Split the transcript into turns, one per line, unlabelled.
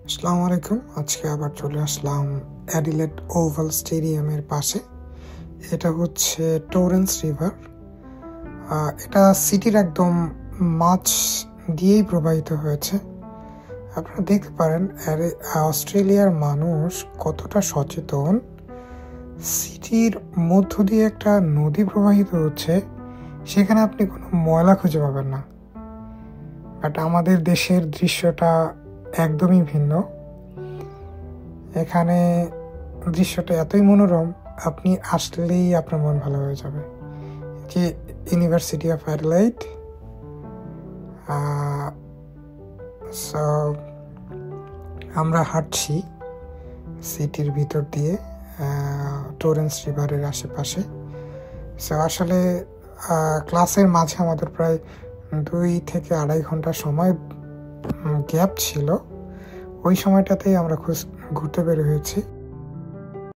আসসালামু আলাইকুম। আজকে আবার চলে আসলাম অ্যাডিলেড ওভাল স্টেডিয়ামের পাশে। এটা হচ্ছে টরেন্স রিভার। এটা সিটির একদম মাঝ দিয়েই প্রবাহিত হয়েছে। আপনারা দেখতে পারেন অস্ট্রেলিয়ার মানুষ কতটা সচেতন। সিটির মধ্য দিয়ে একটা নদী প্রবাহিত হচ্ছে, সেখানে আপনি কোনো ময়লা খুঁজে পাবেন না। বাট আমাদের দেশের দৃশ্যটা একদমই ভিন্ন। এখানে দৃশ্যটা এতই মনোরম, আপনি আসলেই আপনার মন ভালো হয়ে যাবে। যে ইউনিভার্সিটি অফ অ্যাডিলেইড। সো আমরা হাঁটছি সিটির ভিতর দিয়ে টরেন্স রিভারের আশেপাশে। সো আসলে ক্লাসের মাঝে আমাদের প্রায় 2 থেকে 2.5 ঘন্টা সময় গ্যাপ ছিল। ওই সময়টাতেই আমরা ঘুরতে বের হয়েছি।